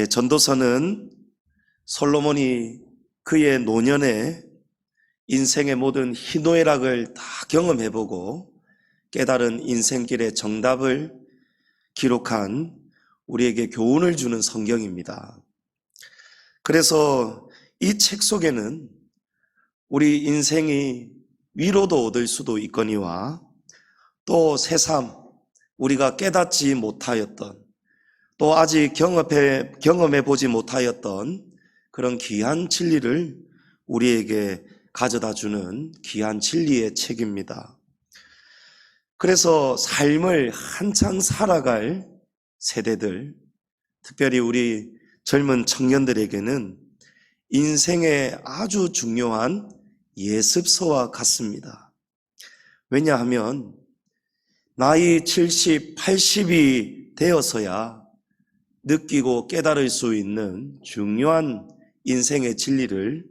전도서는 솔로몬이 그의 노년에 인생의 모든 희노애락을 다 경험해보고 깨달은 인생길의 정답을 기록한 우리에게 교훈을 주는 성경입니다. 그래서 이 책 속에는 우리 인생이 위로도 얻을 수도 있거니와 또 새삼 우리가 깨닫지 못하였던, 또 아직 경험해 보지 못하였던 그런 귀한 진리를 우리에게 가져다 주는 귀한 진리의 책입니다. 그래서 삶을 한창 살아갈 세대들, 특별히 우리 젊은 청년들에게는 인생의 아주 중요한 예습서와 같습니다. 왜냐하면 나이 70, 80이 되어서야 느끼고 깨달을 수 있는 중요한 인생의 진리를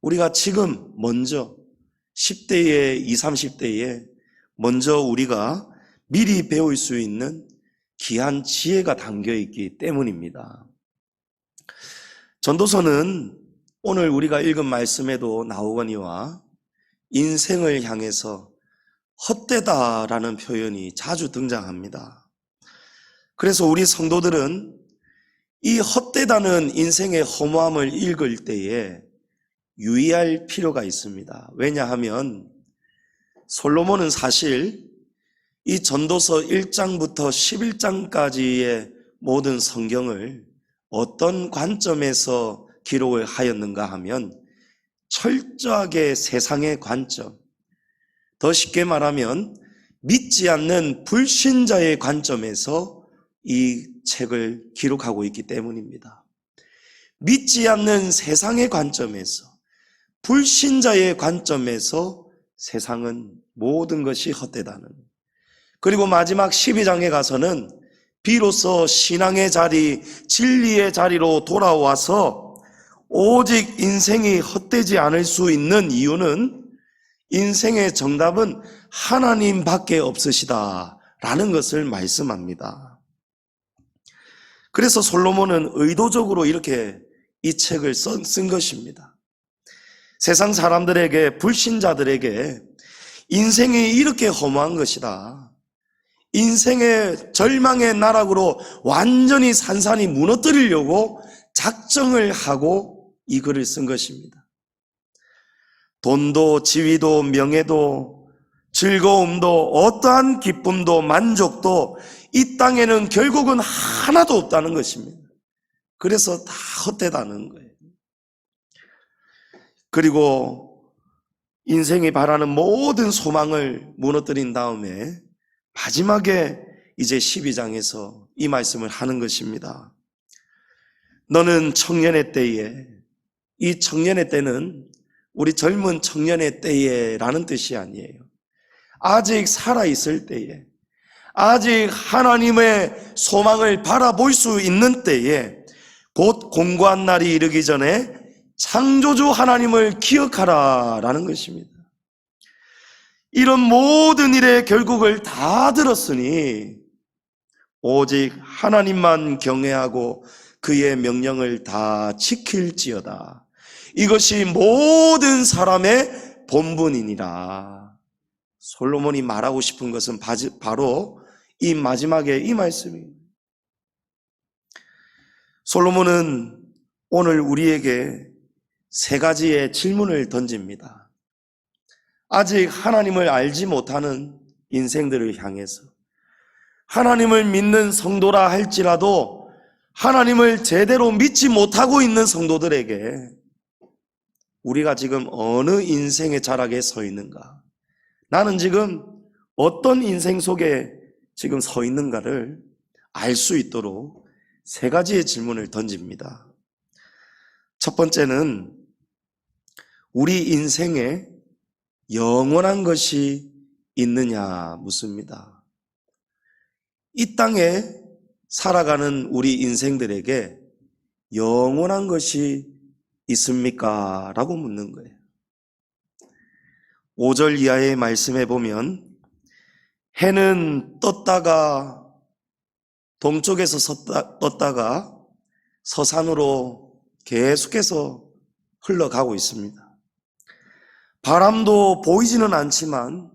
우리가 지금 먼저 10대에 20, 30대에 먼저 우리가 미리 배울 수 있는 귀한 지혜가 담겨 있기 때문입니다. 전도서는 오늘 우리가 읽은 말씀에도 나오거니와 인생을 향해서 헛되다라는 표현이 자주 등장합니다. 그래서 우리 성도들은 이 헛되다는 인생의 허무함을 읽을 때에 유의할 필요가 있습니다. 왜냐하면 솔로몬은 사실 이 전도서 1장부터 11장까지의 모든 성경을 어떤 관점에서 기록을 하였는가 하면 철저하게 세상의 관점, 더 쉽게 말하면 믿지 않는 불신자의 관점에서 이 책을 기록하고 있기 때문입니다. 믿지 않는 세상의 관점에서, 불신자의 관점에서 세상은 모든 것이 헛되다는, 그리고 마지막 12장에 가서는 비로소 신앙의 자리, 진리의 자리로 돌아와서 오직 인생이 헛되지 않을 수 있는 이유는 인생의 정답은 하나님밖에 없으시다 라는 것을 말씀합니다. 그래서 솔로몬은 의도적으로 이렇게 이 책을 쓴 것입니다. 세상 사람들에게, 불신자들에게 인생이 이렇게 허무한 것이다, 인생의 절망의 나락으로 완전히 산산이 무너뜨리려고 작정을 하고 이 글을 쓴 것입니다. 돈도 지위도 명예도 즐거움도 어떠한 기쁨도 만족도 이 땅에는 결국은 하나도 없다는 것입니다. 그래서 다 헛되다는 거예요. 그리고 인생이 바라는 모든 소망을 무너뜨린 다음에 마지막에 이제 12장에서 이 말씀을 하는 것입니다. 너는 청년의 때에, 이 청년의 때는 우리 젊은 청년의 때에 라는 뜻이 아니에요. 아직 살아있을 때에, 아직 하나님의 소망을 바라볼 수 있는 때에, 곧 공고한 날이 이르기 전에 창조주 하나님을 기억하라 라는 것입니다. 이런 모든 일의 결국을 다 들었으니 오직 하나님만 경외하고 그의 명령을 다 지킬지어다. 이것이 모든 사람의 본분이니라. 솔로몬이 말하고 싶은 것은 바로 이 마지막에 이 말씀입니다. 솔로몬은 오늘 우리에게 세 가지의 질문을 던집니다. 아직 하나님을 알지 못하는 인생들을 향해서, 하나님을 믿는 성도라 할지라도 하나님을 제대로 믿지 못하고 있는 성도들에게 우리가 지금 어느 인생의 자락에 서 있는가, 나는 지금 어떤 인생 속에 지금 서 있는가를 알 수 있도록 세 가지의 질문을 던집니다. 첫 번째는 우리 인생에 영원한 것이 있느냐 묻습니다. 이 땅에 살아가는 우리 인생들에게 영원한 것이 있습니까? 라고 묻는 거예요. 5절 이하의 말씀에 보면 해는 떴다가 동쪽에서 떴다가 서산으로 계속해서 흘러가고 있습니다. 바람도 보이지는 않지만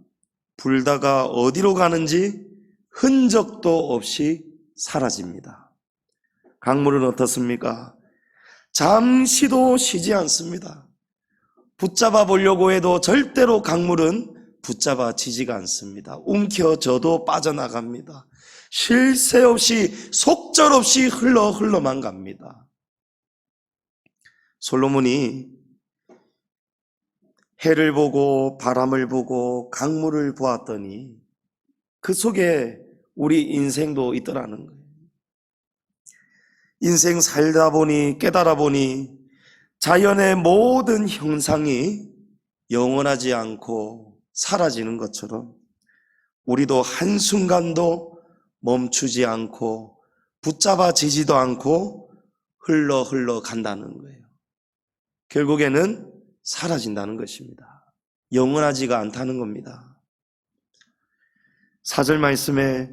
불다가 어디로 가는지 흔적도 없이 사라집니다. 강물은 어떻습니까? 잠시도 쉬지 않습니다. 붙잡아 보려고 해도 절대로 강물은 붙잡아지지가 않습니다. 움켜져도 빠져나갑니다. 쉴 새 없이 속절없이 흘러만 갑니다. 솔로몬이 해를 보고 바람을 보고 강물을 보았더니 그 속에 우리 인생도 있더라는 거예요. 인생 살다 보니 깨달아 보니 자연의 모든 형상이 영원하지 않고 사라지는 것처럼 우리도 한순간도 멈추지 않고 붙잡아지지도 않고 흘러 간다는 거예요. 결국에는 사라진다는 것입니다. 영원하지가 않다는 겁니다. 4절 말씀에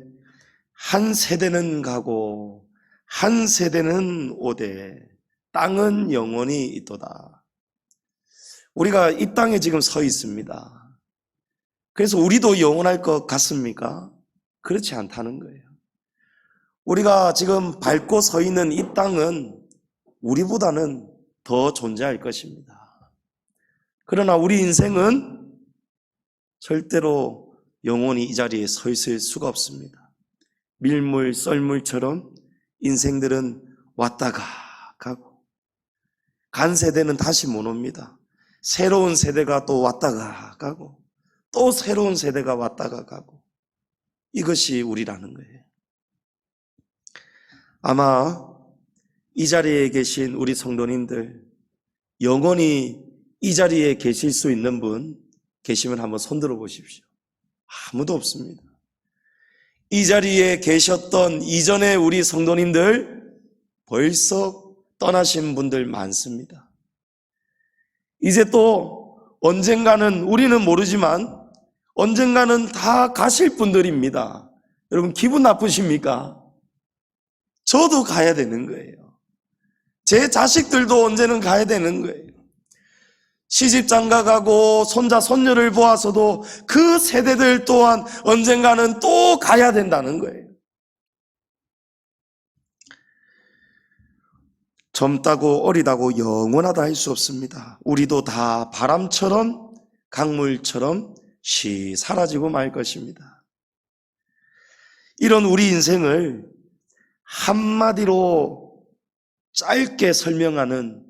한 세대는 가고 한 세대는 오되 땅은 영원히 있도다. 우리가 이 땅에 지금 서 있습니다. 그래서 우리도 영원할 것 같습니까? 그렇지 않다는 거예요. 우리가 지금 밟고 서 있는 이 땅은 우리보다는 더 존재할 것입니다. 그러나 우리 인생은 절대로 영원히 이 자리에 서 있을 수가 없습니다. 밀물, 썰물처럼 인생들은 왔다가 가고 간 세대는 다시 못 옵니다. 새로운 세대가 또 왔다가 가고 또 새로운 세대가 왔다가 가고 이것이 우리라는 거예요. 아마 이 자리에 계신 우리 성도님들 영원히 이 자리에 계실 수 있는 분 계시면 한번 손 들어 보십시오. 아무도 없습니다. 이 자리에 계셨던 이전의 우리 성도님들 벌써 떠나신 분들 많습니다. 이제 또 언젠가는 우리는 모르지만 언젠가는 다 가실 분들입니다. 여러분 기분 나쁘십니까? 저도 가야 되는 거예요. 제 자식들도 언제는 가야 되는 거예요. 시집장가 가고 손자 손녀를 보아서도 그 세대들 또한 언젠가는 또 가야 된다는 거예요. 젊다고 어리다고 영원하다 할 수 없습니다. 우리도 다 바람처럼 강물처럼 사라지고 말 것입니다. 이런 우리 인생을 한마디로 짧게 설명하는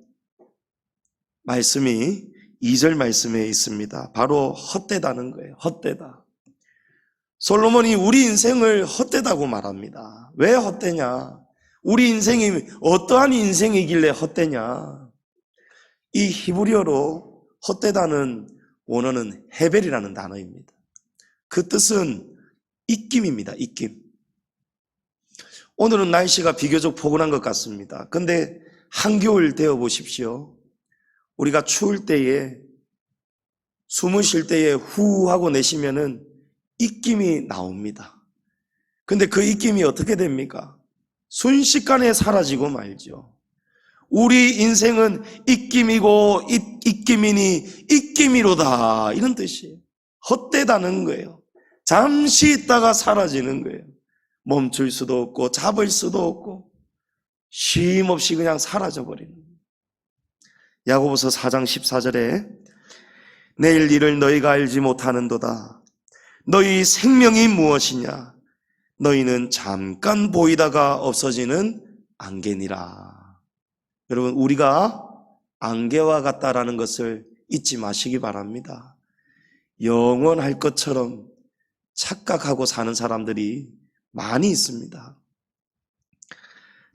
말씀이 2절 말씀에 있습니다. 바로 헛되다는 거예요. 헛되다. 솔로몬이 우리 인생을 헛되다고 말합니다. 왜 헛되냐? 우리 인생이 어떠한 인생이길래 헛되냐? 이 히브리어로 헛되다는 원어는 헤벨이라는 단어입니다. 그 뜻은 입김입니다. 입김. 오늘은 날씨가 비교적 포근한 것 같습니다. 근데 한겨울 되어 보십시오. 우리가 추울 때에 숨을 쉴 때에 후 하고 내쉬면은 입김이 나옵니다. 근데 그 입김이 어떻게 됩니까? 순식간에 사라지고 말죠. 우리 인생은 입김이고 입김이니 입김이로다 이런 뜻이에요. 헛되다는 거예요. 잠시 있다가 사라지는 거예요. 멈출 수도 없고 잡을 수도 없고 쉼 없이 그냥 사라져버리는 거예요. 야고보서 4장 14절에 내일 일을 너희가 알지 못하는도다. 너희 생명이 무엇이냐? 너희는 잠깐 보이다가 없어지는 안개니라. 여러분 우리가 안개와 같다라는 것을 잊지 마시기 바랍니다. 영원할 것처럼 착각하고 사는 사람들이 많이 있습니다.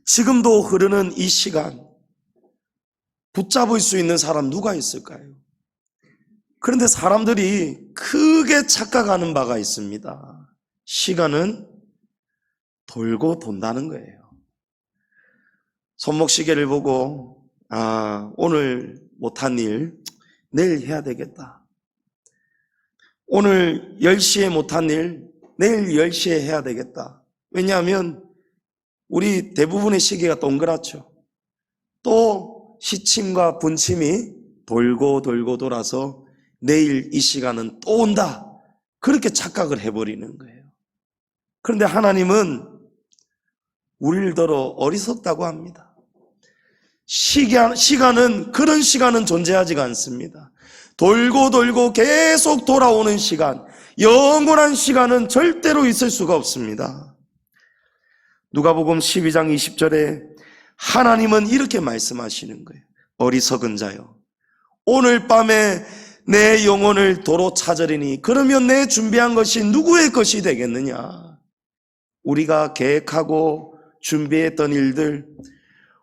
지금도 흐르는 이 시간 붙잡을 수 있는 사람 누가 있을까요? 그런데 사람들이 크게 착각하는 바가 있습니다. 시간은 돌고 돈다는 거예요. 손목시계를 보고 오늘 못한 일 내일 해야 되겠다. 오늘 10시에 못한 일 내일 10시에 해야 되겠다. 왜냐하면 우리 대부분의 시계가 동그랗죠. 시침과 분침이 돌고 돌고 돌아서 내일 이 시간은 또 온다, 그렇게 착각을 해버리는 거예요. 그런데 하나님은 우리들더러 어리석다고 합니다. 시간은, 그런 시간은 존재하지가 않습니다. 돌고 돌고 계속 돌아오는 시간, 영원한 시간은 절대로 있을 수가 없습니다. 누가복음 12장 20절에 하나님은 이렇게 말씀하시는 거예요. 어리석은 자여, 오늘 밤에 내 영혼을 도로 찾으리니 그러면 내 준비한 것이 누구의 것이 되겠느냐. 우리가 계획하고 준비했던 일들,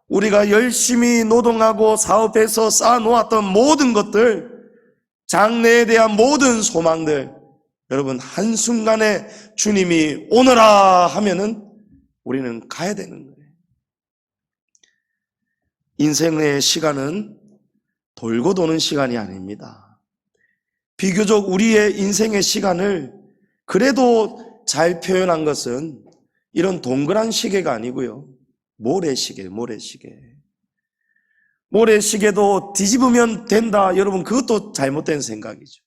우리가 열심히 노동하고 사업해서 쌓아놓았던 모든 것들, 장래에 대한 모든 소망들, 여러분 한순간에 주님이 오너라 하면은 우리는 가야 되는 거예요. 인생의 시간은 돌고 도는 시간이 아닙니다. 비교적 우리의 인생의 시간을 그래도 잘 표현한 것은 이런 동그란 시계가 아니고요, 모래시계. 모래시계도 뒤집으면 된다, 여러분 그것도 잘못된 생각이죠.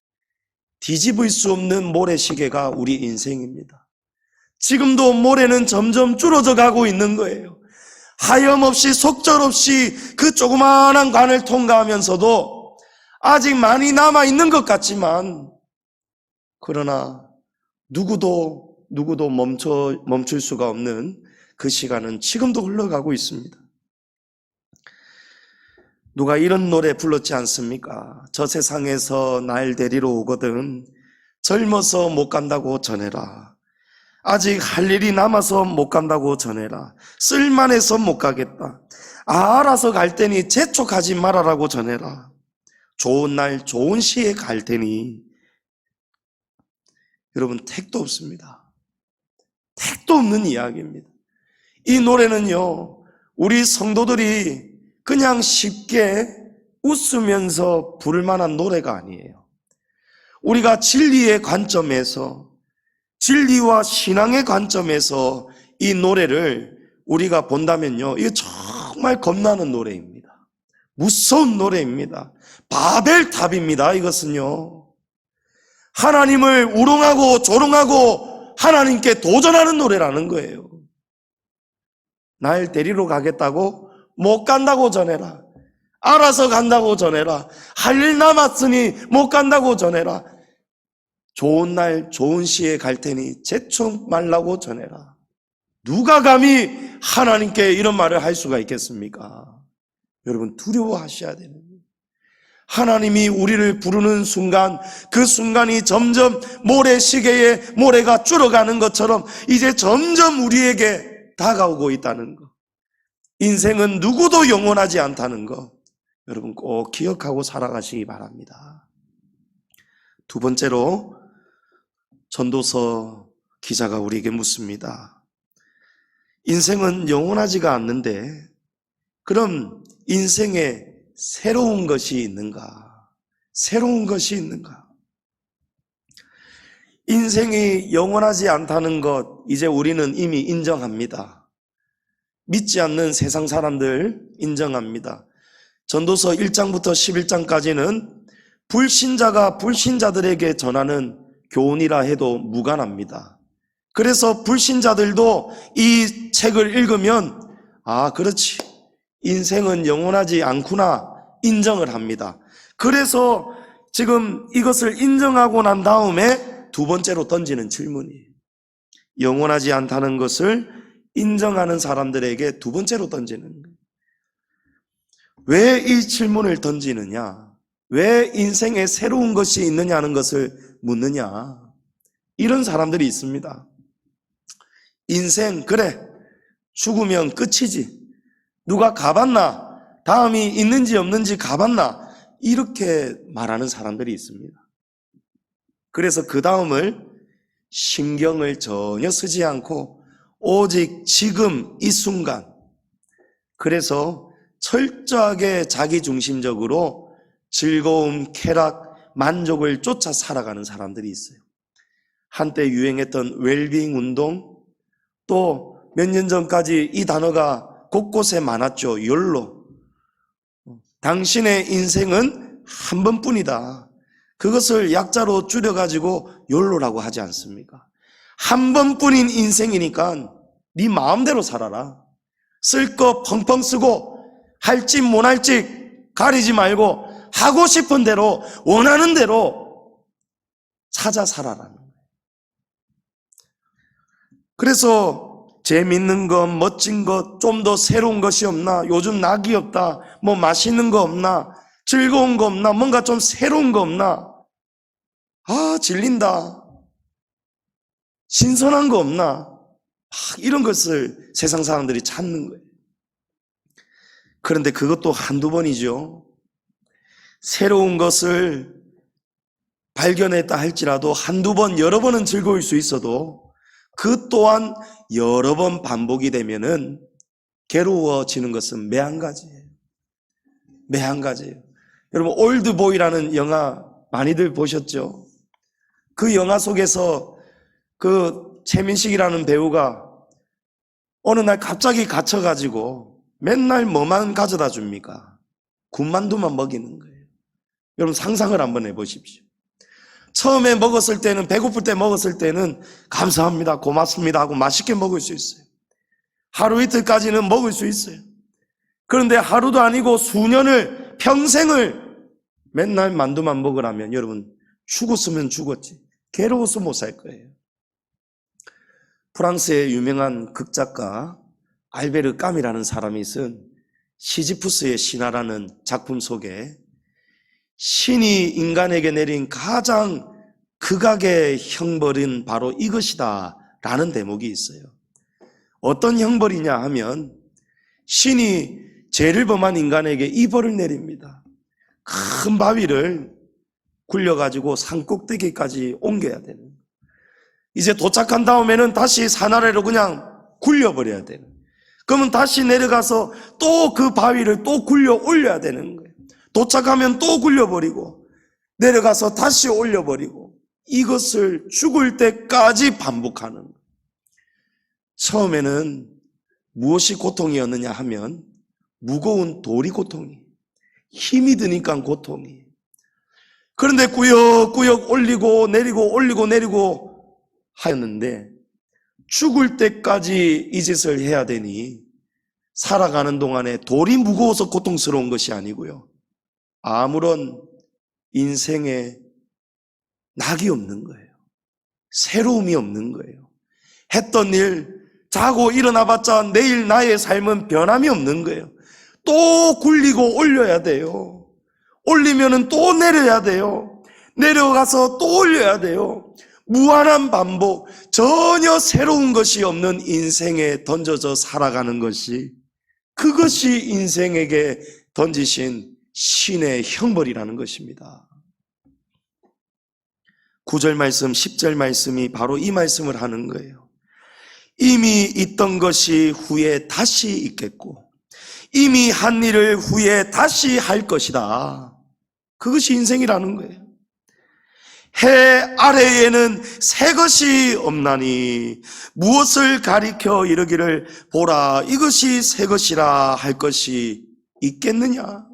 뒤집을 수 없는 모래시계가 우리 인생입니다. 지금도 모래는 점점 줄어져 가고 있는 거예요. 하염없이 속절없이 그 조그마한 관을 통과하면서도 아직 많이 남아있는 것 같지만, 그러나 누구도 멈출 수가 없는 그 시간은 지금도 흘러가고 있습니다. 누가 이런 노래 불렀지 않습니까? 저 세상에서 날 데리러 오거든 젊어서 못 간다고 전해라. 아직 할 일이 남아서 못 간다고 전해라. 쓸만해서 못 가겠다. 알아서 갈 테니 재촉하지 말아라고 전해라. 좋은 날 좋은 시에 갈 테니. 여러분, 택도 없습니다. 택도 없는 이야기입니다. 이 노래는요, 우리 성도들이 그냥 쉽게 웃으면서 부를 만한 노래가 아니에요. 우리가 진리의 관점에서, 진리와 신앙의 관점에서 이 노래를 우리가 본다면요, 이거 정말 겁나는 노래입니다. 무서운 노래입니다. 바벨탑입니다. 이것은요, 하나님을 우롱하고 조롱하고 하나님께 도전하는 노래라는 거예요. 날 데리러 가겠다고 못 간다고 전해라. 알아서 간다고 전해라. 할 일 남았으니 못 간다고 전해라. 좋은 날 좋은 시에 갈 테니 재촉 말라고 전해라. 누가 감히 하나님께 이런 말을 할 수가 있겠습니까? 여러분, 두려워하셔야 되는 거예요. 하나님이 우리를 부르는 순간, 그 순간이 점점 모래시계에 모래가 줄어가는 것처럼 이제 점점 우리에게 다가오고 있다는 것. 인생은 누구도 영원하지 않다는 것, 여러분 꼭 기억하고 살아가시기 바랍니다. 두 번째로, 전도서 기자가 우리에게 묻습니다. 인생은 영원하지가 않는데 그럼 인생에 새로운 것이 있는가? 새로운 것이 있는가? 인생이 영원하지 않다는 것, 이제 우리는 이미 인정합니다. 믿지 않는 세상 사람들 인정합니다. 전도서 1장부터 11장까지는 불신자가 불신자들에게 전하는 교훈이라 해도 무관합니다. 그래서 불신자들도 이 책을 읽으면, 아, 그렇지, 인생은 영원하지 않구나 인정을 합니다. 그래서 지금 이것을 인정하고 난 다음에 두 번째로 던지는 질문이에요. 영원하지 않다는 것을 인정하는 사람들에게 두 번째로 던지는 거예요. 왜 이 질문을 던지느냐? 왜 인생에 새로운 것이 있느냐는 것을 묻느냐? 이런 사람들이 있습니다. 인생, 그래, 죽으면 끝이지. 누가 가봤나? 다음이 있는지 없는지 가봤나? 이렇게 말하는 사람들이 있습니다. 그래서 그 다음을 신경을 전혀 쓰지 않고 오직 지금 이 순간, 그래서 철저하게 자기중심적으로 즐거움, 쾌락, 만족을 쫓아 살아가는 사람들이 있어요. 한때 유행했던 웰빙 운동, 또 몇 년 전까지 이 단어가 곳곳에 많았죠. 욜로. 당신의 인생은 한 번뿐이다. 그것을 약자로 줄여가지고 욜로라고 하지 않습니까? 한 번뿐인 인생이니까 네 마음대로 살아라. 쓸 거 펑펑 쓰고 할지 못할지 가리지 말고 하고 싶은 대로 원하는 대로 찾아 살아라는 거예요. 그래서 재밌는 것, 멋진 것, 좀 더 새로운 것이 없나? 요즘 낙이 없다. 뭐 맛있는 거 없나? 즐거운 거 없나? 뭔가 좀 새로운 거 없나? 아, 질린다. 신선한 거 없나? 이런 것을 세상 사람들이 찾는 거예요. 그런데 그것도 한두 번이죠. 새로운 것을 발견했다 할지라도 한두 번, 여러 번은 즐거울 수 있어도 그 또한 여러 번 반복이 되면은 괴로워지는 것은 매 한 가지예요. 매 한 가지예요. 여러분, 올드보이라는 영화 많이들 보셨죠? 그 영화 속에서 그 최민식이라는 배우가 어느 날 갑자기 갇혀가지고 맨날 뭐만 가져다 줍니까? 군만두만 먹이는 거예요. 여러분 상상을 한번 해보십시오. 처음에 먹었을 때는, 배고플 때 먹었을 때는 감사합니다, 고맙습니다 하고 맛있게 먹을 수 있어요. 하루 이틀까지는 먹을 수 있어요. 그런데 하루도 아니고 수년을, 평생을 맨날 만두만 먹으라면 여러분 죽었으면 죽었지 괴로워서 못 살 거예요. 프랑스의 유명한 극작가 알베르 까미라는 사람이 쓴 시지푸스의 신화라는 작품 속에 신이 인간에게 내린 가장 극악의 형벌은 바로 이것이다 라는 대목이 있어요. 어떤 형벌이냐 하면 신이 죄를 범한 인간에게 이 벌을 내립니다. 큰 바위를 굴려가지고 산 꼭대기까지 옮겨야 되는, 이제 도착한 다음에는 다시 산 아래로 그냥 굴려버려야 되는, 그러면 다시 내려가서 또 그 바위를 또 굴려 올려야 되는 거예요. 도착하면 또 굴려버리고 내려가서 다시 올려버리고, 이것을 죽을 때까지 반복하는 거예요. 처음에는 무엇이 고통이었느냐 하면 무거운 돌이 고통이, 힘이 드니까 고통이. 그런데 꾸역꾸역 올리고 내리고 올리고 내리고 하였는데 죽을 때까지 이 짓을 해야 되니 살아가는 동안에 돌이 무거워서 고통스러운 것이 아니고요, 아무런 인생에 낙이 없는 거예요. 새로움이 없는 거예요. 했던 일, 자고 일어나봤자 내일 나의 삶은 변함이 없는 거예요. 또 굴리고 올려야 돼요. 올리면은 또 내려야 돼요. 내려가서 또 올려야 돼요. 무한한 반복, 전혀 새로운 것이 없는 인생에 던져져 살아가는 것이, 그것이 인생에게 던지신 신의 형벌이라는 것입니다. 9절 말씀, 10절 말씀이 바로 이 말씀을 하는 거예요. 이미 있던 것이 후에 다시 있겠고 이미 한 일을 후에 다시 할 것이다. 그것이 인생이라는 거예요. 해 아래에는 새 것이 없나니 무엇을 가리켜 이르기를 보라 이것이 새 것이라 할 것이 있겠느냐.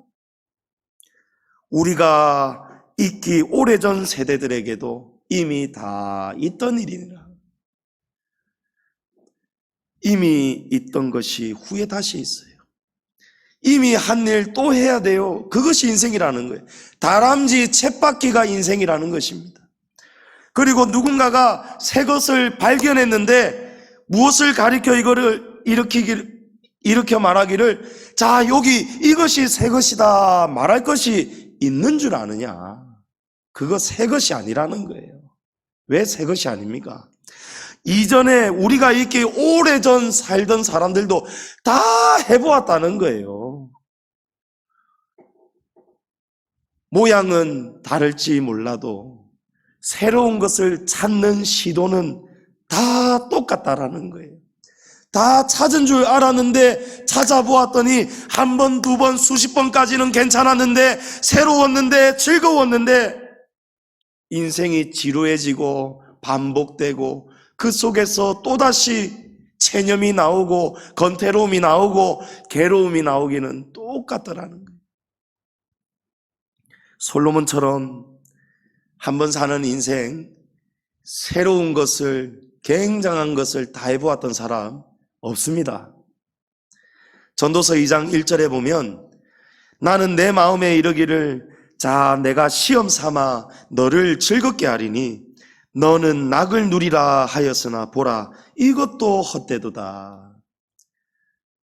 우리가 있기 오래전 세대들에게도 이미 다 있던 일이니라. 이미 있던 것이 후에 다시 있어요. 이미 한 일 또 해야 돼요. 그것이 인생이라는 거예요. 다람쥐 쳇바퀴가 인생이라는 것입니다. 그리고 누군가가 새 것을 발견했는데 무엇을 가리켜 이거를 일으켜 말하기를, 자 여기 이것이 새 것이다 말할 것이 있는 줄 아느냐. 그거 새 것이 아니라는 거예요. 왜 새 것이 아닙니까? 이전에 우리가 이렇게 오래전 살던 사람들도 다 해보았다는 거예요. 모양은 다를지 몰라도 새로운 것을 찾는 시도는 다 똑같다라는 거예요. 다 찾은 줄 알았는데 찾아보았더니 한 번, 두 번, 수십 번까지는 괜찮았는데, 새로웠는데, 즐거웠는데 인생이 지루해지고 반복되고 그 속에서 또다시 체념이 나오고 건태로움이 나오고 괴로움이 나오기는 똑같더라는 거예요. 솔로몬처럼 한번 사는 인생, 새로운 것을, 굉장한 것을 다 해보았던 사람 없습니다. 전도서 2장 1절에 보면 나는 내 마음에 이르기를 자 내가 시험 삼아 너를 즐겁게 하리니 너는 낙을 누리라 하였으나 보라 이것도 헛되도다.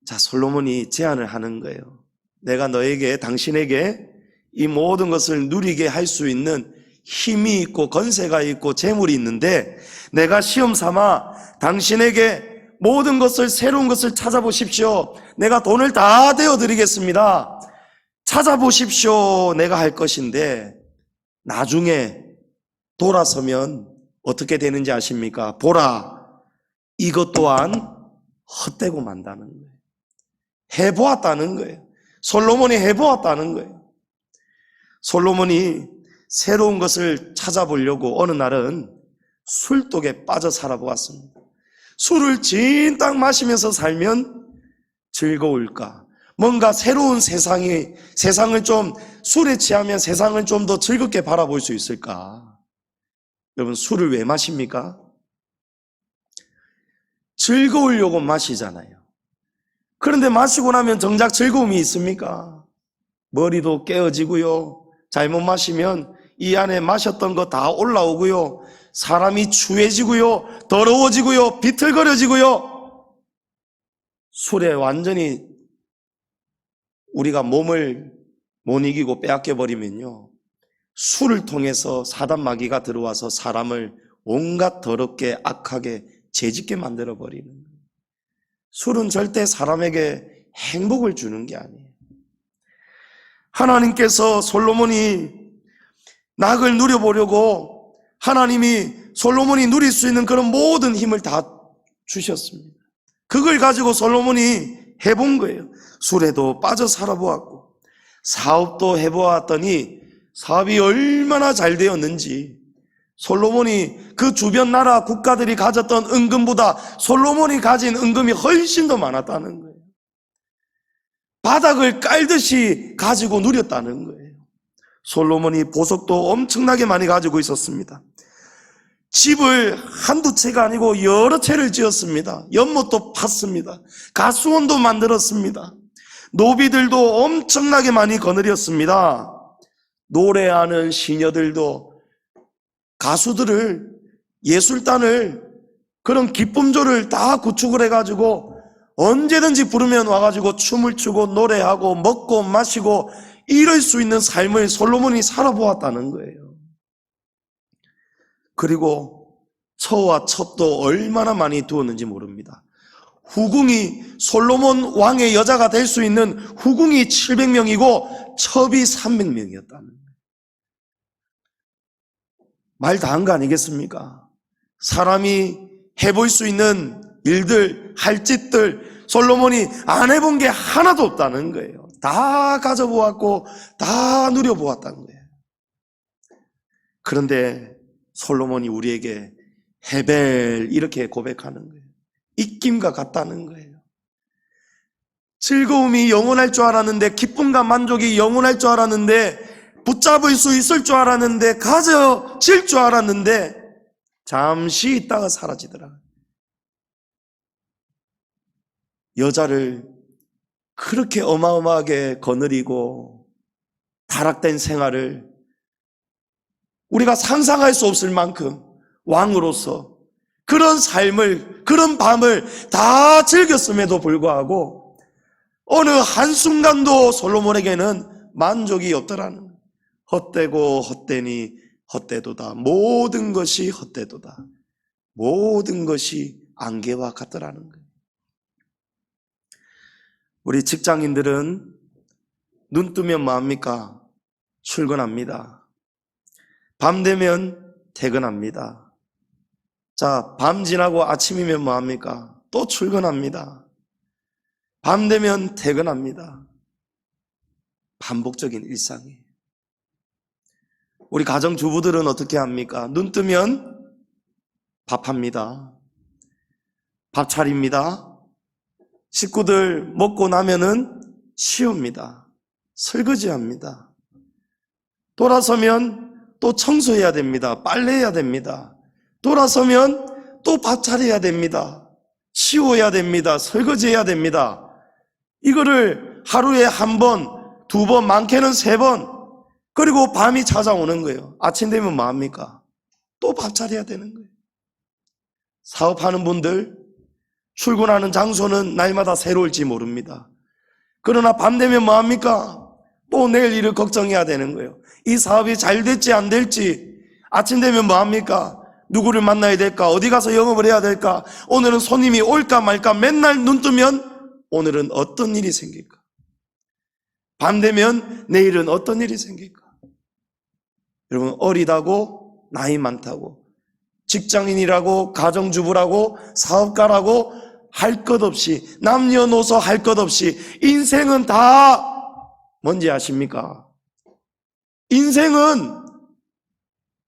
자, 솔로몬이 제안을 하는 거예요. 내가 너에게, 당신에게 이 모든 것을 누리게 할 수 있는 힘이 있고 건세가 있고 재물이 있는데 내가 시험 삼아 당신에게 모든 것을, 새로운 것을 찾아보십시오. 내가 돈을 다 대어드리겠습니다. 찾아보십시오. 내가 할 것인데 나중에 돌아서면 어떻게 되는지 아십니까? 보라, 이것 또한 헛되고 만다는 거예요. 해보았다는 거예요. 솔로몬이 해보았다는 거예요. 솔로몬이 새로운 것을 찾아보려고 어느 날은 술독에 빠져 살아보았습니다. 술을 진딱 마시면서 살면 즐거울까? 뭔가 새로운 세상을 좀, 술에 취하면 세상을 좀 더 즐겁게 바라볼 수 있을까? 여러분, 술을 왜 마십니까? 즐거우려고 마시잖아요. 그런데 마시고 나면 정작 즐거움이 있습니까? 머리도 깨어지고요. 잘못 마시면 이 안에 마셨던 거 다 올라오고요. 사람이 추해지고요. 더러워지고요. 비틀거려지고요. 술에 완전히 우리가 몸을 못 이기고 빼앗겨버리면요. 술을 통해서 사단 마귀가 들어와서 사람을 온갖 더럽게 악하게 죄짓게 만들어버리는 거예요. 술은 절대 사람에게 행복을 주는 게 아니에요. 하나님께서 솔로몬이 낙을 누려보려고 하나님이 솔로몬이 누릴 수 있는 그런 모든 힘을 다 주셨습니다. 그걸 가지고 솔로몬이 해본 거예요. 술에도 빠져 살아보았고 사업도 해보았더니 사업이 얼마나 잘 되었는지, 솔로몬이 그 주변 나라 국가들이 가졌던 은금보다 솔로몬이 가진 은금이 훨씬 더 많았다는 거예요. 바닥을 깔듯이 가지고 누렸다는 거예요. 솔로몬이 보석도 엄청나게 많이 가지고 있었습니다. 집을 한두 채가 아니고 여러 채를 지었습니다. 연못도 팠습니다. 가수원도 만들었습니다. 노비들도 엄청나게 많이 거느렸습니다. 노래하는 시녀들도 가수들을, 예술단을, 그런 기쁨조를 다 구축을 해가지고 언제든지 부르면 와가지고 춤을 추고 노래하고 먹고 마시고 이럴 수 있는 삶을 솔로몬이 살아보았다는 거예요. 그리고 처와 첩도 얼마나 많이 두었는지 모릅니다. 후궁이, 솔로몬 왕의 여자가 될 수 있는 후궁이 700명이고 첩이 300명이었다는 거예요. 말 다 한 거 아니겠습니까? 사람이 해볼 수 있는 일들, 할 짓들 솔로몬이 안 해본 게 하나도 없다는 거예요. 다 가져보았고 다 누려보았다는 거예요. 그런데 솔로몬이 우리에게 헤벨 이렇게 고백하는 거예요. 입김과 같다는 거예요. 즐거움이 영원할 줄 알았는데, 기쁨과 만족이 영원할 줄 알았는데, 붙잡을 수 있을 줄 알았는데, 가져질 줄 알았는데 잠시 있다가 사라지더라. 여자를 그렇게 어마어마하게 거느리고 타락된 생활을 우리가 상상할 수 없을 만큼 왕으로서 그런 삶을, 그런 밤을 다 즐겼음에도 불구하고 어느 한순간도 솔로몬에게는 만족이 없더라는 거예요. 헛되고 헛되니 헛되도다. 모든 것이 헛되도다. 모든 것이 안개와 같더라는 거예요. 우리 직장인들은 눈 뜨면 뭐합니까? 출근합니다. 밤 되면 퇴근합니다. 자, 밤 지나고 아침이면 뭐합니까? 또 출근합니다. 밤 되면 퇴근합니다. 반복적인 일상이에요. 우리 가정주부들은 어떻게 합니까? 눈 뜨면 밥합니다. 밥 차립니다. 식구들 먹고 나면은 치웁니다. 설거지합니다. 돌아서면 또 청소해야 됩니다. 빨래해야 됩니다. 돌아서면 또 밥 차려야 됩니다. 치워야 됩니다. 설거지해야 됩니다. 이거를 하루에 한 번, 두 번, 많게는 세 번, 그리고 밤이 찾아오는 거예요. 아침 되면 뭐 합니까? 또 밥 차려야 되는 거예요. 사업하는 분들, 출근하는 장소는 날마다 새로울지 모릅니다. 그러나 밤 되면 뭐 합니까? 또 내일 일을 걱정해야 되는 거예요. 이 사업이 잘 될지 안 될지, 아침 되면 뭐 합니까? 누구를 만나야 될까? 어디 가서 영업을 해야 될까? 오늘은 손님이 올까 말까? 맨날 눈 뜨면 오늘은 어떤 일이 생길까? 밤 되면 내일은 어떤 일이 생길까? 여러분, 어리다고 나이 많다고 직장인이라고 가정주부라고 사업가라고 할 것 없이 남녀노소 할 것 없이 인생은 다 뭔지 아십니까? 인생은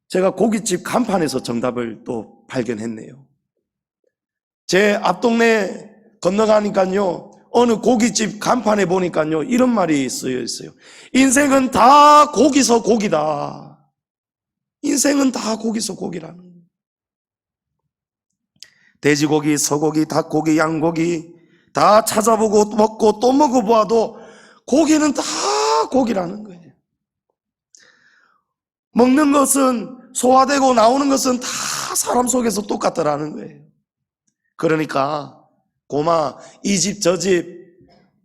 제가 고깃집 간판에서 정답을 또 발견했네요. 제 앞동네 건너가니까요, 어느 고깃집 간판에 보니까요, 이런 말이 쓰여 있어요. 인생은 다 고기서 고기다. 인생은 다 고기서 고기라는 거예요. 돼지고기, 소고기, 닭고기, 양고기 다 찾아보고 먹고 또 먹어보아도 고기는 다 고기라는 거예요. 먹는 것은 소화되고 나오는 것은 다 사람 속에서 똑같더라는 거예요. 그러니까 고마 이 집 저 집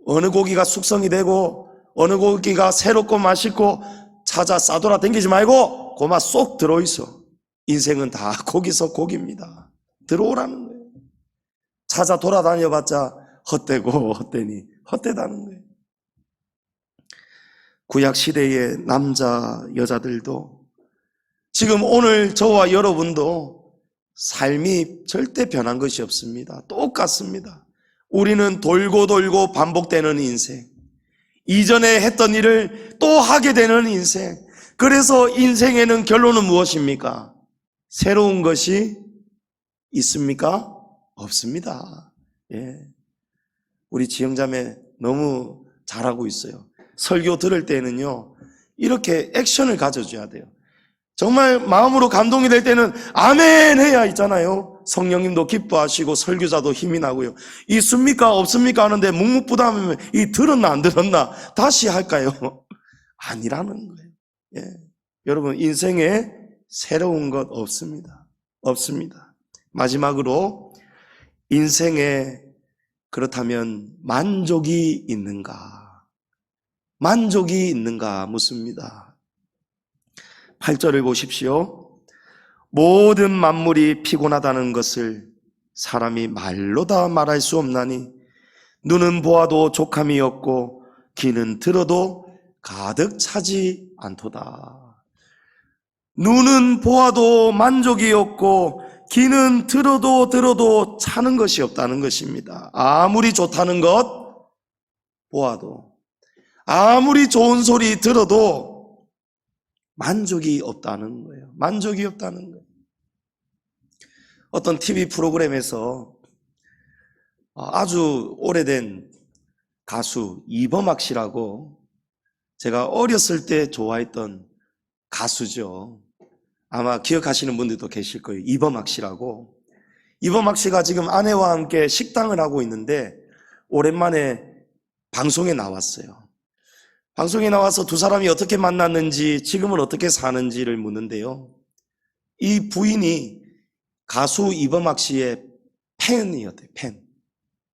어느 고기가 숙성이 되고 어느 고기가 새롭고 맛있고 찾아 싸돌아 댕기지 말고 고마 쏙 들어있어. 인생은 다 고기서 고기입니다. 들어오라는 거예요. 찾아 돌아다녀봤자 헛되고 헛되니 헛되다는 거예요. 구약시대의 남자 여자들도 지금 오늘 저와 여러분도 삶이 절대 변한 것이 없습니다. 똑같습니다. 우리는 돌고 돌고 반복되는 인생, 이전에 했던 일을 또 하게 되는 인생. 그래서 인생에는 결론은 무엇입니까? 새로운 것이 있습니까? 없습니다. 예. 우리 지영자매 너무 잘하고 있어요. 설교 들을 때는요, 이렇게 액션을 가져줘야 돼요. 정말 마음으로 감동이 될 때는 아멘 해야 있잖아요. 성령님도 기뻐하시고 설교자도 힘이 나고요. 있습니까? 없습니까? 하는데 묵묵부담하면 이 들었나 안 들었나 다시 할까요? 아니라는 거예요. 예. 여러분, 인생에 새로운 것 없습니다. 없습니다. 마지막으로 인생에 그렇다면 만족이 있는가? 만족이 있는가 묻습니다. 8절을 보십시오. 모든 만물이 피곤하다는 것을 사람이 말로 다 말할 수 없나니 눈은 보아도 족함이 없고 귀는 들어도 가득 차지 않도다. 눈은 보아도 만족이 없고 귀는 들어도 차는 것이 없다는 것입니다. 아무리 좋다는 것 보아도, 아무리 좋은 소리 들어도 만족이 없다는 거예요. 만족이 없다는 거예요. 어떤 TV 프로그램에서 아주 오래된 가수 이범학 씨라고, 제가 어렸을 때 좋아했던 가수죠. 아마 기억하시는 분들도 계실 거예요. 이범학 씨라고. 이범학 씨가 지금 아내와 함께 식당을 하고 있는데 오랜만에 방송에 나왔어요. 방송에 나와서 두 사람이 어떻게 만났는지, 지금은 어떻게 사는지를 묻는데요, 이 부인이 가수 이범학 씨의 팬이었대요.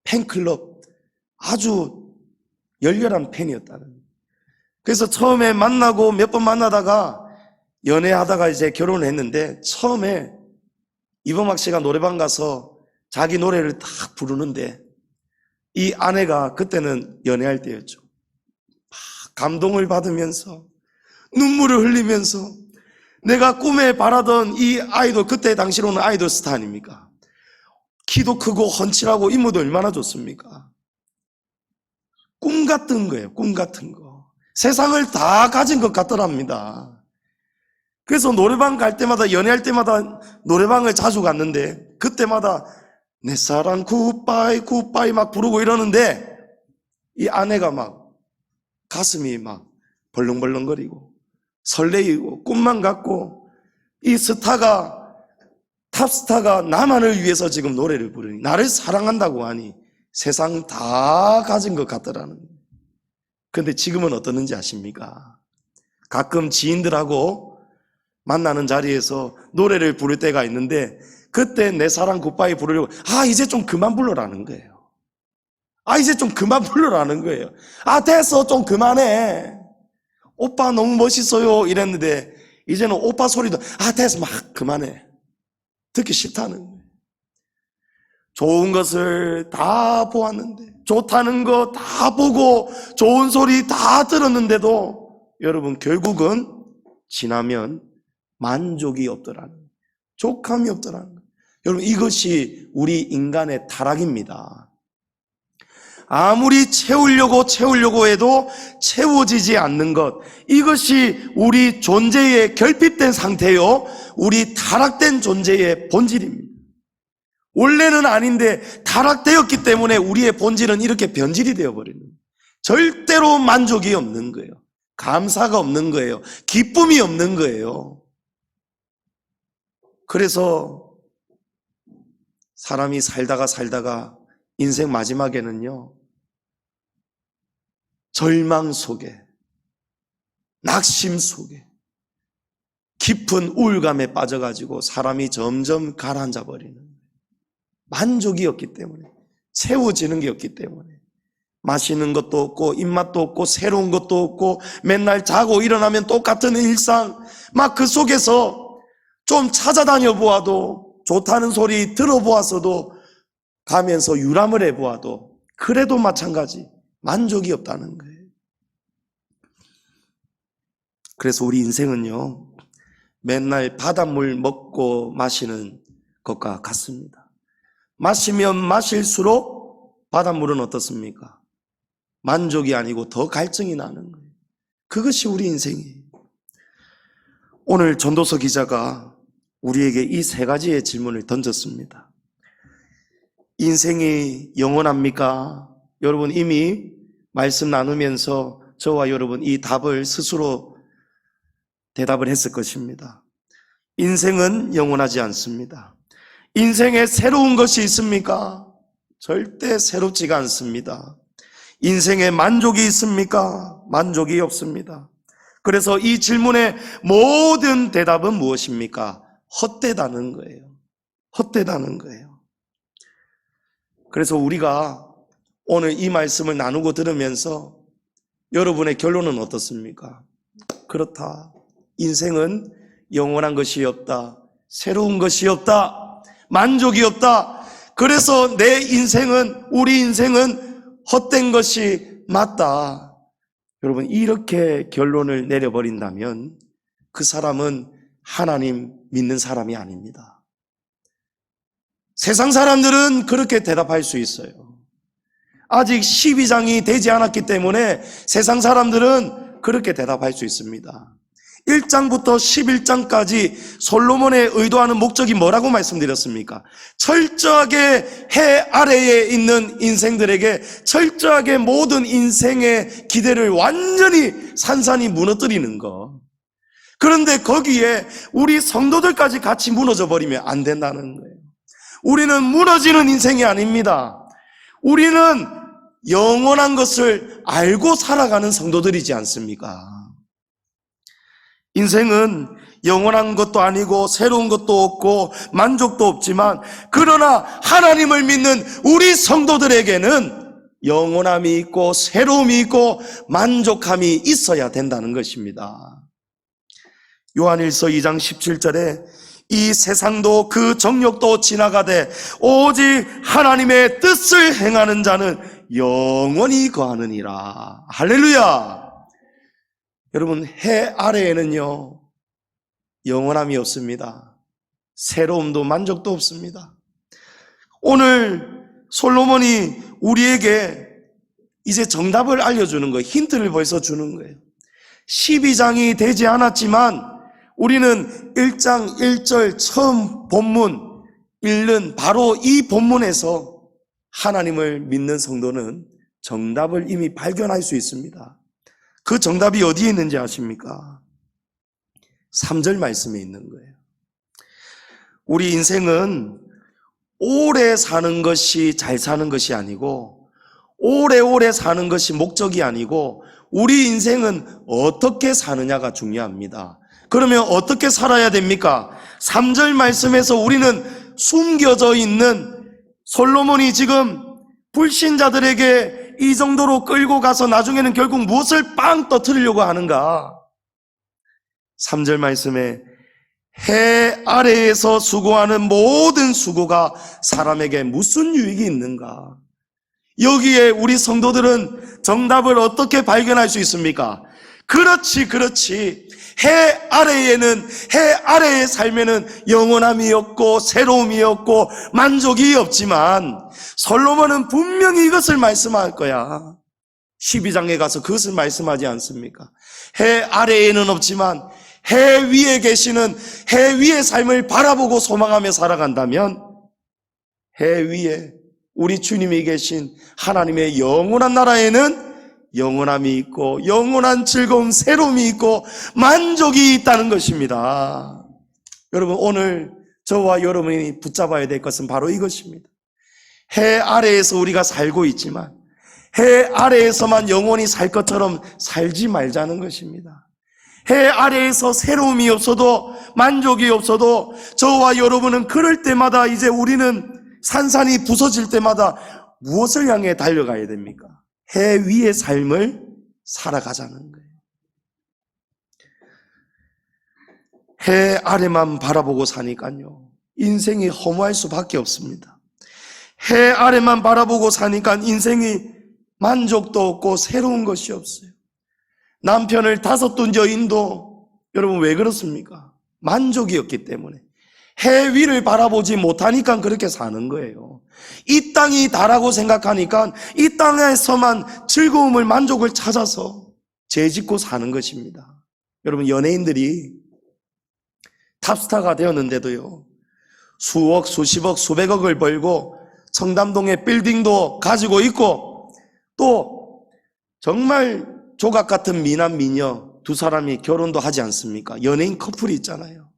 팬클럽, 아주 열렬한 팬이었다는. 그래서 처음에 만나고 몇 번 만나다가 연애하다가 이제 결혼을 했는데, 처음에 이범학 씨가 노래방 가서 자기 노래를 딱 부르는데 이 아내가, 그때는 연애할 때였죠, 감동을 받으면서 눈물을 흘리면서, 내가 꿈에 바라던 이 아이돌, 그때 당시로는 아이돌 스타 아닙니까? 키도 크고 훤칠하고 인물도 얼마나 좋습니까? 꿈 같은 거예요. 꿈 같은 거. 세상을 다 가진 것 같더랍니다. 그래서 노래방 갈 때마다, 연애할 때마다 노래방을 자주 갔는데 그때마다 내 사랑 굿바이 굿바이 막 부르고 이러는데 이 아내가 막 가슴이 막 벌렁벌렁거리고 설레이고 꿈만 갖고 이 탑스타가 나만을 위해서 지금 노래를 부르니, 나를 사랑한다고 하니 세상 다 가진 것 같더라는 거예요. 그런데 지금은 어떠는지 아십니까? 가끔 지인들하고 만나는 자리에서 노래를 부를 때가 있는데 그때 내 사랑 굿바이 부르려고 이제 좀 그만 불러라는 거예요. 이제 좀 그만 불러라는 거예요. 됐어, 좀 그만해. 오빠 너무 멋있어요 이랬는데 이제는 오빠 소리도 됐어, 막 그만해. 듣기 싫다는 거예요. 좋은 것을 다 보았는데, 좋다는 거 다 보고 좋은 소리 다 들었는데도 여러분 결국은 지나면 만족이 없더라는 거예요. 족함이 없더라는 거예요. 여러분 이것이 우리 인간의 타락입니다. 아무리 채우려고 해도 채워지지 않는 것, 이것이 우리 존재의 결핍된 상태요, 우리 타락된 존재의 본질입니다. 원래는 아닌데 타락되었기 때문에 우리의 본질은 이렇게 변질이 되어버리는 거예요. 절대로 만족이 없는 거예요. 감사가 없는 거예요. 기쁨이 없는 거예요. 그래서 사람이 살다가 인생 마지막에는요, 절망 속에, 낙심 속에, 깊은 우울감에 빠져가지고 사람이 점점 가라앉아 버리는 거예요. 만족이 없기 때문에, 채워지는 게 없기 때문에, 맛있는 것도 없고 입맛도 없고 새로운 것도 없고 맨날 자고 일어나면 똑같은 일상, 막 그 속에서 좀 찾아다녀 보아도, 좋다는 소리 들어보았어도, 가면서 유람을 해보아도 그래도 마찬가지 만족이 없다는 거예요. 그래서 우리 인생은요, 맨날 바닷물 먹고 마시는 것과 같습니다. 마시면 마실수록 바닷물은 어떻습니까? 만족이 아니고 더 갈증이 나는 거예요. 그것이 우리 인생이에요. 오늘 전도서 기자가 우리에게 이 세 가지의 질문을 던졌습니다. 인생이 영원합니까? 여러분 이미 말씀 나누면서 저와 여러분 이 답을 스스로 대답을 했을 것입니다. 인생은 영원하지 않습니다. 인생에 새로운 것이 있습니까? 절대 새롭지가 않습니다. 인생에 만족이 있습니까? 만족이 없습니다. 그래서 이 질문의 모든 대답은 무엇입니까? 헛되다는 거예요. 헛되다는 거예요. 그래서 우리가 오늘 이 말씀을 나누고 들으면서 여러분의 결론은 어떻습니까? 그렇다. 인생은 영원한 것이 없다. 새로운 것이 없다. 만족이 없다. 그래서 내 인생은, 우리 인생은 헛된 것이 맞다. 여러분 이렇게 결론을 내려버린다면 그 사람은 하나님 믿는 사람이 아닙니다. 세상 사람들은 그렇게 대답할 수 있어요. 아직 12장이 되지 않았기 때문에 세상 사람들은 그렇게 대답할 수 있습니다. 1장부터 11장까지 솔로몬의 의도하는 목적이 뭐라고 말씀드렸습니까? 철저하게 해 아래에 있는 인생들에게 철저하게 모든 인생의 기대를 완전히 산산이 무너뜨리는 것. 그런데 거기에 우리 성도들까지 같이 무너져 버리면 안 된다는 거예요. 우리는 무너지는 인생이 아닙니다. 우리는 영원한 것을 알고 살아가는 성도들이지 않습니까? 인생은 영원한 것도 아니고 새로운 것도 없고 만족도 없지만, 그러나 하나님을 믿는 우리 성도들에게는 영원함이 있고 새로움이 있고 만족함이 있어야 된다는 것입니다. 요한일서 2장 17절에 이 세상도 그 정욕도 지나가되 오직 하나님의 뜻을 행하는 자는 영원히 거하느니라. 할렐루야. 여러분 해 아래에는요 영원함이 없습니다. 새로움도 만족도 없습니다. 오늘 솔로몬이 우리에게 이제 정답을 알려주는 거예요. 힌트를 벌써 주는 거예요. 12장이 되지 않았지만 우리는 1장 1절 처음 본문 읽는 바로 이 본문에서 하나님을 믿는 성도는 정답을 이미 발견할 수 있습니다. 그 정답이 어디에 있는지 아십니까? 3절 말씀에 있는 거예요. 우리 인생은 오래 사는 것이 잘 사는 것이 아니고 오래오래 사는 것이 목적이 아니고 우리 인생은 어떻게 사느냐가 중요합니다. 그러면 어떻게 살아야 됩니까? 3절 말씀에서 우리는 숨겨져 있는 솔로몬이 지금 불신자들에게 이 정도로 끌고 가서 나중에는 결국 무엇을 빵 터뜨리려고 하는가? 3절 말씀에 해 아래에서 수고하는 모든 수고가 사람에게 무슨 유익이 있는가? 여기에 우리 성도들은 정답을 어떻게 발견할 수 있습니까? 그렇지. 해 아래의 삶에는 영원함이 없고 새로움이 없고 만족이 없지만 솔로몬은 분명히 이것을 말씀할 거야. 12장에 가서 그것을 말씀하지 않습니까? 해 아래에는 없지만 해 위에 계시는 해 위의 삶을 바라보고 소망하며 살아간다면 해 위에 우리 주님이 계신 하나님의 영원한 나라에는 영원함이 있고 영원한 즐거움, 새로움이 있고 만족이 있다는 것입니다. 여러분, 오늘 저와 여러분이 붙잡아야 될 것은 바로 이것입니다. 해 아래에서 우리가 살고 있지만 해 아래에서만 영원히 살 것처럼 살지 말자는 것입니다. 해 아래에서 새로움이 없어도 만족이 없어도 저와 여러분은 그럴 때마다 이제 우리는 산산이 부서질 때마다 무엇을 향해 달려가야 됩니까? 해 위의 삶을 살아가자는 거예요. 해 아래만 바라보고 사니까요, 인생이 허무할 수밖에 없습니다. 해 아래만 바라보고 사니까 인생이 만족도 없고 새로운 것이 없어요. 남편을 5둔 여인도 여러분 왜 그렇습니까? 만족이 없기 때문에 해 위를 바라보지 못하니까 그렇게 사는 거예요. 이 땅이 다라고 생각하니까 이 땅에서만 즐거움을, 만족을 찾아서 죄짓고 사는 것입니다. 여러분, 연예인들이 탑스타가 되었는데도요, 수억, 수십억, 수백억을 벌고 청담동에 빌딩도 가지고 있고 또 정말 조각 같은 미남 미녀 2사람이 결혼도 하지 않습니까? 연예인 커플이 있잖아요.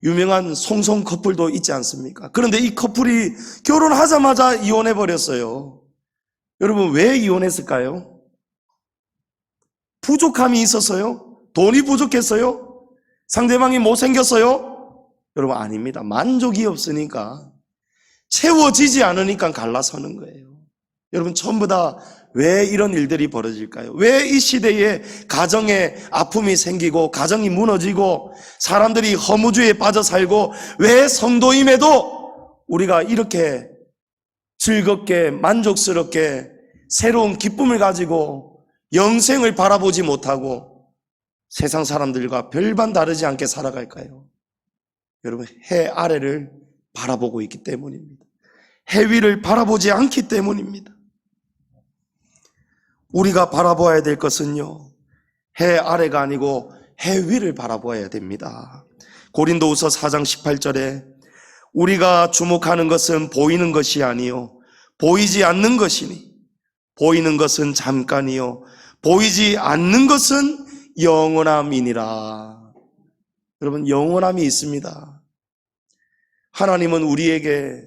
유명한 송송 커플도 있지 않습니까? 그런데 이 커플이 결혼하자마자 이혼해버렸어요. 여러분, 왜 이혼했을까요? 부족함이 있었어요? 돈이 부족했어요? 상대방이 못생겼어요? 여러분, 아닙니다. 만족이 없으니까, 채워지지 않으니까 갈라서는 거예요. 여러분, 전부 다 왜 이런 일들이 벌어질까요? 왜 이 시대에 가정에 아픔이 생기고 가정이 무너지고 사람들이 허무주의에 빠져 살고 왜 성도임에도 우리가 이렇게 즐겁게 만족스럽게 새로운 기쁨을 가지고 영생을 바라보지 못하고 세상 사람들과 별반 다르지 않게 살아갈까요? 여러분, 해 아래를 바라보고 있기 때문입니다. 해 위를 바라보지 않기 때문입니다. 우리가 바라보아야 될 것은요, 해 아래가 아니고 해 위를 바라보아야 됩니다. 고린도후서 4장 18절에 우리가 주목하는 것은 보이는 것이 아니요 보이지 않는 것이니 보이는 것은 잠깐이요 보이지 않는 것은 영원함이니라. 여러분, 영원함이 있습니다. 하나님은 우리에게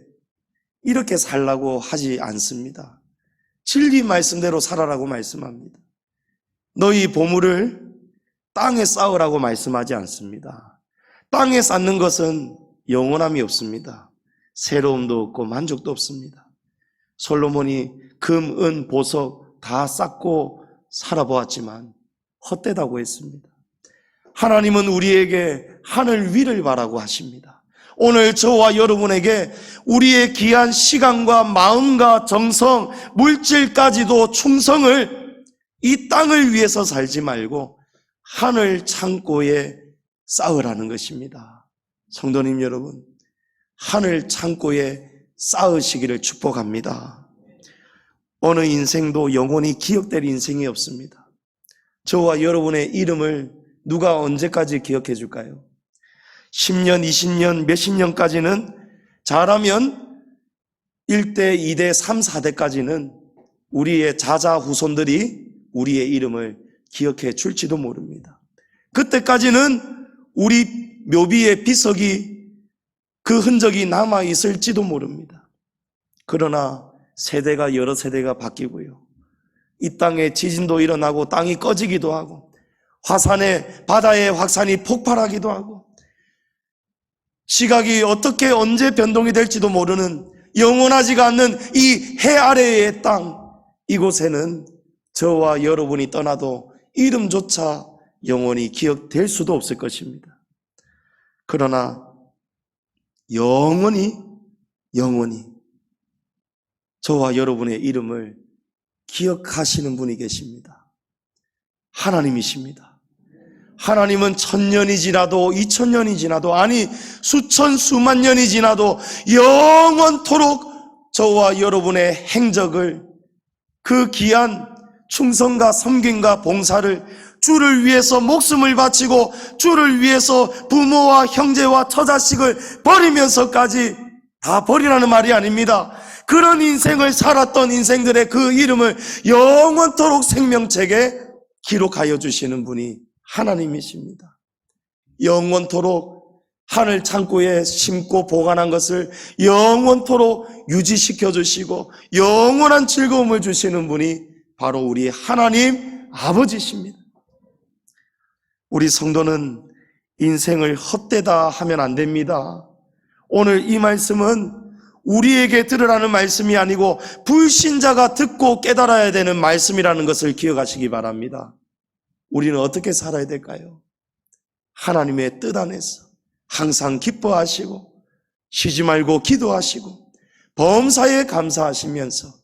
이렇게 살라고 하지 않습니다. 진리 말씀대로 살아라고 말씀합니다. 너희 보물을 땅에 쌓으라고 말씀하지 않습니다. 땅에 쌓는 것은 영원함이 없습니다. 새로움도 없고 만족도 없습니다. 솔로몬이 금, 은, 보석 다 쌓고 살아보았지만 헛되다고 했습니다. 하나님은 우리에게 하늘 위를 바라고 하십니다. 오늘 저와 여러분에게 우리의 귀한 시간과 마음과 정성, 물질까지도 충성을 이 땅을 위해서 살지 말고 하늘 창고에 쌓으라는 것입니다. 성도님 여러분, 하늘 창고에 쌓으시기를 축복합니다. 어느 인생도 영원히 기억될 인생이 없습니다. 저와 여러분의 이름을 누가 언제까지 기억해 줄까요? 10년, 20년, 몇십 년까지는 잘하면 1대, 2대, 3, 4대까지는 우리의 자자 후손들이 우리의 이름을 기억해 줄지도 모릅니다. 그때까지는 우리 묘비의 비석이 그 흔적이 남아 있을지도 모릅니다. 그러나 세대가 여러 세대가 바뀌고요, 이 땅에 지진도 일어나고 땅이 꺼지기도 하고 화산에 바다의 확산이 폭발하기도 하고 시각이 어떻게 언제 변동이 될지도 모르는 영원하지가 않는 이 해 아래의 땅, 이곳에는 저와 여러분이 떠나도 이름조차 영원히 기억될 수도 없을 것입니다. 그러나 영원히 저와 여러분의 이름을 기억하시는 분이 계십니다. 하나님이십니다. 하나님은 1000년이 지나도 2000년이 지나도, 아니 수천 수만 년이 지나도 영원토록 저와 여러분의 행적을, 그 귀한 충성과 섬김과 봉사를, 주를 위해서 목숨을 바치고 주를 위해서 부모와 형제와 처자식을 버리면서까지, 다 버리라는 말이 아닙니다. 그런 인생을 살았던 인생들의 그 이름을 영원토록 생명책에 기록하여 주시는 분이 하나님이십니다. 영원토록 하늘 창고에 심고 보관한 것을 영원토록 유지시켜 주시고 영원한 즐거움을 주시는 분이 바로 우리 하나님 아버지십니다. 우리 성도는 인생을 헛되다 하면 안 됩니다. 오늘 이 말씀은 우리에게 들으라는 말씀이 아니고 불신자가 듣고 깨달아야 되는 말씀이라는 것을 기억하시기 바랍니다. 우리는 어떻게 살아야 될까요? 하나님의 뜻 안에서 항상 기뻐하시고 쉬지 말고 기도하시고 범사에 감사하시면서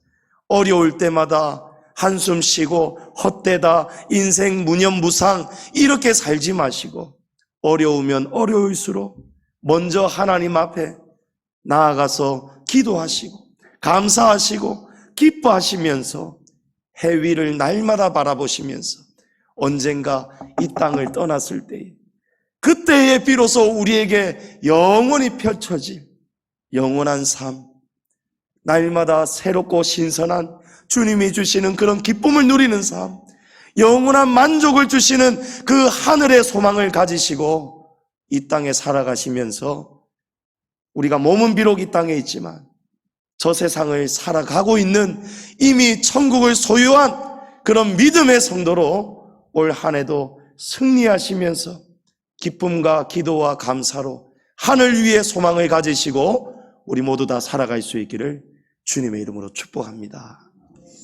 어려울 때마다 한숨 쉬고 헛되다, 인생 무념무상 이렇게 살지 마시고 어려우면 어려울수록 먼저 하나님 앞에 나아가서 기도하시고 감사하시고 기뻐하시면서 해 위를 날마다 바라보시면서 언젠가 이 땅을 떠났을 때에, 그때에 비로소 우리에게 영원히 펼쳐질 영원한 삶, 날마다 새롭고 신선한 주님이 주시는 그런 기쁨을 누리는 삶, 영원한 만족을 주시는 그 하늘의 소망을 가지시고 이 땅에 살아가시면서, 우리가 몸은 비록 이 땅에 있지만 저 세상을 살아가고 있는 이미 천국을 소유한 그런 믿음의 성도로 올 한 해도 승리하시면서 기쁨과 기도와 감사로 하늘 위에 소망을 가지시고 우리 모두 다 살아갈 수 있기를 주님의 이름으로 축복합니다.